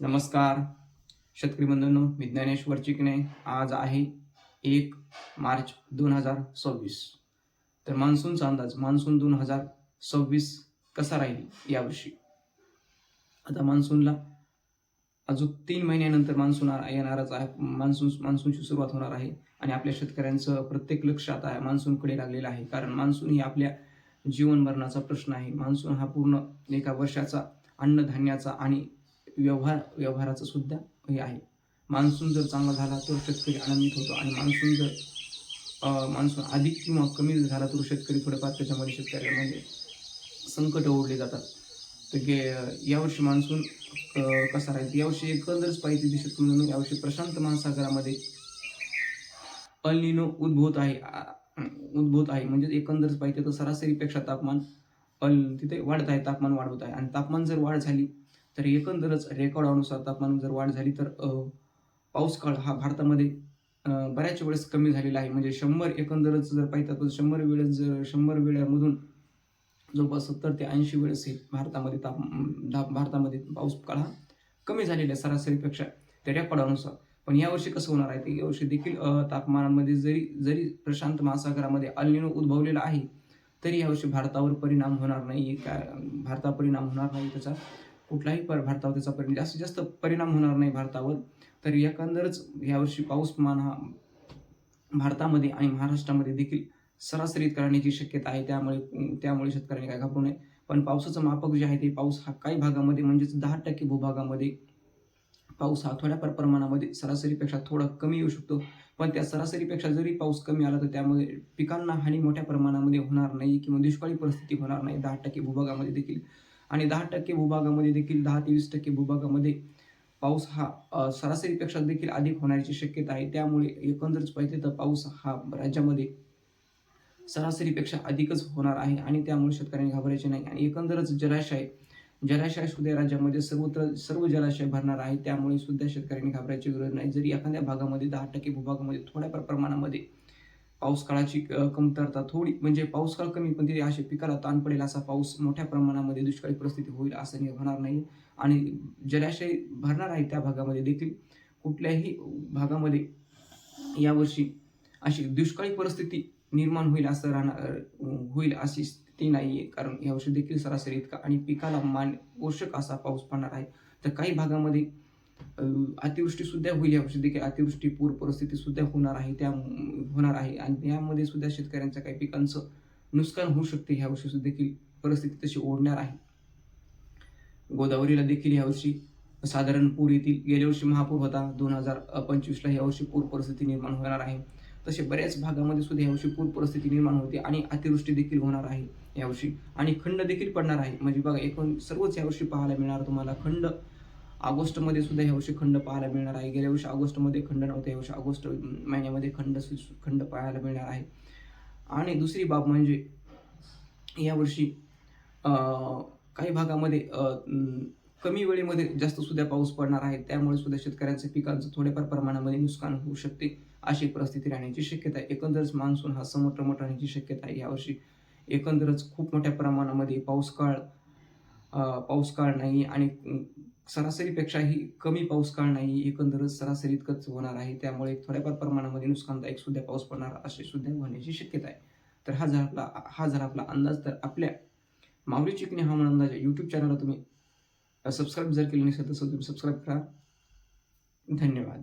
नमस्कार शेतकरी बंधूंनो, मी ज्ञानेश्वर चिकणे. आज आहे 1 मार्च 2026. तर मान्सूनचा अंदाज, मान्सून 2026 कसा राहील यावर्षी. आता मान्सूनला अजून 3 महिन्यानंतर मान्सून येणारच आहे. मान्सूनची सुरुवात होणार आहे आणि आपल्या शेतकऱ्यांचं प्रत्येक लक्ष आता मान्सूनकडे लागलेलं आहे. कारण मान्सून ही आपल्या जीवनभरणाचा प्रश्न आहे. मान्सून हा पूर्ण एका वर्षाचा अन्नधान्याचा आणि व्यवहाराचा सुद्धा हे आहे. मान्सून जर चांगला झाला तर शेतकरी आनंदित होतो आणि मान्सून अधिक किंवा कमी झाला तर शेतकरी थोडेफार त्याच्यामध्ये शेतकऱ्यांमध्ये संकट ओढले जातात. तर यावर्षी मान्सून कसा राहील यावर्षी एकंदरच पाहिजे दिसत म्हणून यावर्षी प्रशांत महासागरामध्ये अल निनो उद्भवत आहे. म्हणजे एकंदरच पाहिजे तर सरासरीपेक्षा तापमान तिथे वाढत आहे, तापमान वाढवत आहे. आणि तापमान जर वाढ झाली तर एकंदरच रेकॉर्डानुसार तापमान जर वाढ झाली तर पाऊस काळ हा भारतामध्ये बऱ्याच वेळेस कमी झालेला आहे. म्हणजे 100 एकंदरच जर पाहिजे तर 100 वेळामधून जवळपास 70 ते 80 वेळेस हे भारतामध्ये पाऊस काळ हा कमी झालेला आहे सरासरीपेक्षा त्या रेकॉर्डानुसार. पण यावर्षी कसं होणार आहे ते यावर्षी देखील तापमानामध्ये जरी प्रशांत महासागरामध्ये अल निनो उद्भवलेला आहे तरी यावर्षी भारतावर परिणाम होणार नाही. भारतावर परिणाम होणार नाही, त्याचा कुठलाही भारतावर त्याचा जास्तीत जास्त परिणाम होणार नाही भारतावर. तर एकंदरच यावर्षी पाऊसमान हा भारतामध्ये आणि महाराष्ट्रामध्ये देखील सरासरीत करण्याची शक्यता आहे. त्यामुळे शेतकऱ्यांनी काय घाबरू नये. पण पावसाचं मापक जे आहे ते पाऊस हा काही भागामध्ये म्हणजेच 10% भूभागामध्ये पाऊस हा थोड्याफार प्रमाणामध्ये सरासरीपेक्षा थोडा कमी येऊ शकतो. पण त्या सरासरीपेक्षा जरी पाऊस कमी आला तर त्यामुळे पिकांना हानी मोठ्या प्रमाणामध्ये होणार नाही किंवा दुष्काळी परिस्थिती होणार नाही 10% भूभागामध्ये देखील. आणि 10% भूभागामध्ये देखील 10 ते 20% भूभागामध्ये पाऊस हा सरासरीपेक्षा देखील अधिक होण्याची शक्यता आहे. त्यामुळे एकंदरच पाहिजे तर पाऊस हा राज्यामध्ये सरासरीपेक्षा अधिकच होणार आहे आणि त्यामुळे शेतकऱ्यांनी घाबरायचे नाही. आणि एकंदरच जलाशय सुद्धा राज्यामध्ये सर्व जलाशय भरणार आहे. त्यामुळे सुद्धा शेतकऱ्यांनी घाबरायची गरज नाही. जरी एखाद्या भागामध्ये 10% भूभागामध्ये थोड्याफार प्रमाणामध्ये पाऊस काळाची कमतरता थोडी म्हणजे पाऊस काळ कमी पण ते असे पिकाला ताण पडेल असा पाऊस मोठ्या प्रमाणामध्ये दुष्काळी परिस्थिती होईल असं होणार नाही. आणि जलाशय भरणार आहे त्या भागामध्ये देखील. कुठल्याही भागामध्ये यावर्षी अशी दुष्काळी परिस्थिती निर्माण होईल अशी स्थिती नाहीये. कारण यावर्षी देखील सरासरी इतका आणि पिकाला पोषक असा पाऊस पडणार आहे. तर काही भागामध्ये अतिवृष्टी सुद्धा होईल. यावर्षी देखील अतिवृष्टी पूर परिस्थिती सुद्धा होणार आहे आणि यामध्ये सुद्धा शेतकऱ्यांच्या काही पिकांचं नुकसान होऊ शकते. ह्या वर्षी देखील परिस्थिती तशी ओढणार आहे. गोदावरीला देखील यावर्षी साधारण पूर येतील. गेल्या वर्षी महापूर होता 2025ला. यावर्षी पूर परिस्थिती निर्माण होणार आहे. तसे बऱ्याच भागामध्ये सुद्धा यावर्षी पूर परिस्थिती निर्माण होते आणि अतिवृष्टी देखील होणार आहे यावर्षी. आणि खंड देखील पडणार आहे. म्हणजे बघा एकूण सर्वच यावर्षी पाहायला मिळणार तुम्हाला. खंड ऑगस्टमध्ये सुद्धा यावर्षी खंड पाहायला मिळणार आहे. गेल्या वर्षी ऑगस्टमध्ये खंड नव्हते, यावर्षी ऑगस्ट महिन्यामध्ये खंड पाहायला मिळणार आहे. आणि दुसरी बाब म्हणजे यावर्षी काही भागामध्ये कमी वेळेमध्ये जास्त सुद्धा पाऊस पडणार आहे. त्यामुळे सुद्धा शेतकऱ्यांच्या पिकांचं थोड्याफार प्रमाणामध्ये नुकसान होऊ शकते अशी परिस्थिती राहण्याची शक्यता आहे. एकंदरच मान्सून हा समोर राहण्याची शक्यता आहे यावर्षी. एकंदरच खूप मोठ्या प्रमाणामध्ये पाऊस काळ नाही आणि सरासरीपेक्षाही कमी पाऊस काळ नाही. एकंदरच सरासरी इतकंच होणार आहे. त्यामुळे थोड्याफार प्रमाणामध्ये नुकसानदायक सुद्धा पाऊस पडणार अशी सुद्धा होण्याची शक्यता आहे. तर हा झाला आपला अंदाज. तर आपल्या माऊली चिकणे हवामान अंदाज YouTube चॅनलला तुम्ही सबस्क्राईब जर केलं नसेल तर तुम्ही सबस्क्राईब करा. धन्यवाद.